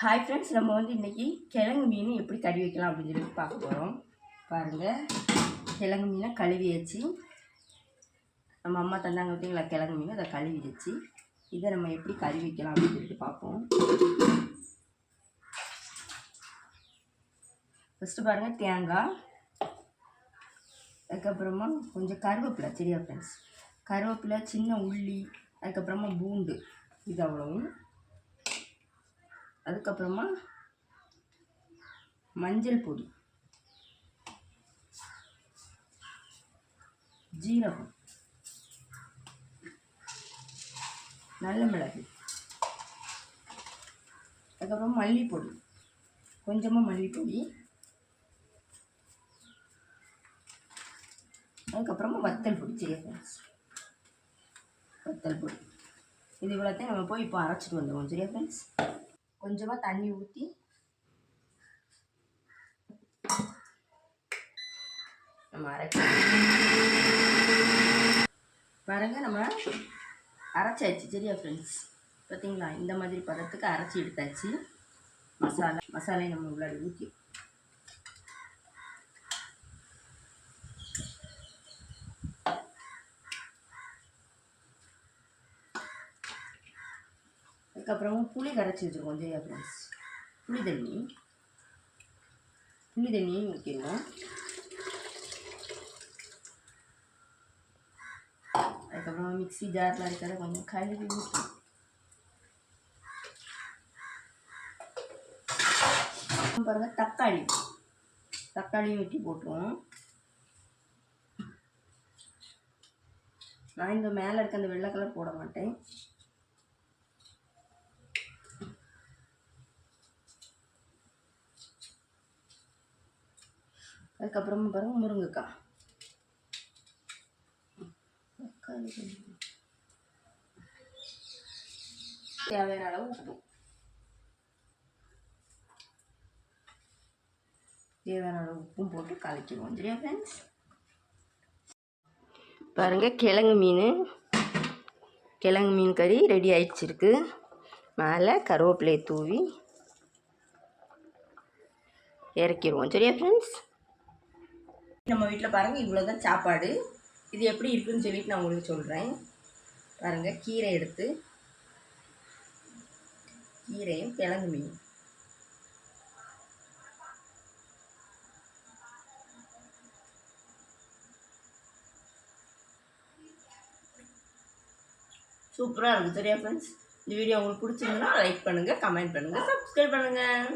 Hi friends, நம்ம வந்து இன்றைக்கி கிழங்கு மீன் எப்படி கறி வைக்கலாம் அப்படின்னு சொல்லி பார்க்க போகிறோம். பாருங்கள், கிழங்கு மீனை கழுவி வச்சு நம்ம அம்மா தந்தாங்க பார்த்தீங்களா, கிழங்கு மீன் அதை கழுவி வச்சு இதை நம்ம எப்படி கறி வைக்கலாம் அப்படின்னு சொல்லிட்டு பார்ப்போம். ஃபஸ்ட்டு பாருங்கள், தேங்காய், அதுக்கப்புறமா கொஞ்சம் கருவேப்பிலை. சரியா ஃப்ரெண்ட்ஸ், கருவேப்பிலை, சின்ன உள்ளி, அதுக்கப்புறமா பூண்டு, இது அவ்வளவும். அதுக்கப்புறமா மஞ்சள் பொடி, ஜீரகம், நல்ல மிளகு, அதுக்கப்புறம் மல்லிப்பொடி, கொஞ்சமாக மல்லிப்பொடி, அதுக்கப்புறமா வத்தல் பொடி. சரியா ஃப்ரெண்ட்ஸ், வத்தல் பொடி இது இவ்வளோத்தையும் நம்ம போய் இப்போ அரைச்சிட்டு வந்துடுவோம். சரியா ஃப்ரெண்ட்ஸ், கொஞ்சமாக தண்ணி ஊற்றி நம்ம அரைச்சி பாருங்கள், நம்ம அரைச்சாச்சு. சரியா ஃப்ரெண்ட்ஸ், பார்த்தீங்களா, இந்த மாதிரி பதத்துக்கு அரைச்சி எடுத்தாச்சு. மசாலையை நம்ம உள்ளாடி ஊற்றி அதுக்கப்புறமா புளி கரைச்சி வச்சுருக்கோம். சரியா ஃப்ரெண்ட்ஸ், புளி தண்ணியும் ஊற்றிடுவோம். அதுக்கப்புறமா மிக்ஸி ஜாரில் இருக்கிறத கொஞ்சம் கழுவி ஊற்றி பாருங்கள், தக்காளியும் வெட்டி போட்டுருவோம். நான் இந்த மேலே இருக்க அந்த வெள்ளை கலர் போட மாட்டேன். அதுக்கப்புறமா பாருங்கள், முருங்கைக்காய், தேவையான அளவு உப்பு, தேவையான அளவு உப்பும் போட்டு கலக்கிடுவோம். சரியா ஃப்ரெண்ட்ஸ், பாருங்கள், கிழங்கு மீன் கறி ரெடி ஆயிடுச்சிருக்கு. மேலே கருவேப்பிலையை தூவி இறக்கிடுவோம். சரியா ஃப்ரெண்ட்ஸ், நம்ம வீட்டில் பாருங்கள், இவ்வளோ தான் சாப்பாடு. இது எப்படி இருக்குதுன்னு சொல்லிட்டு நான் உங்களுக்கு சொல்கிறேன். பாருங்கள், கீரை எடுத்து, கீரையும் கிழங்கு மீன், சூப்பராக இருக்குது. சரியா ஃப்ரெண்ட்ஸ், இந்த வீடியோ உங்களுக்கு பிடிச்சிருந்தா லைக் பண்ணுங்கள், கமெண்ட் பண்ணுங்கள், சப்ஸ்கிரைப் பண்ணுங்கள்.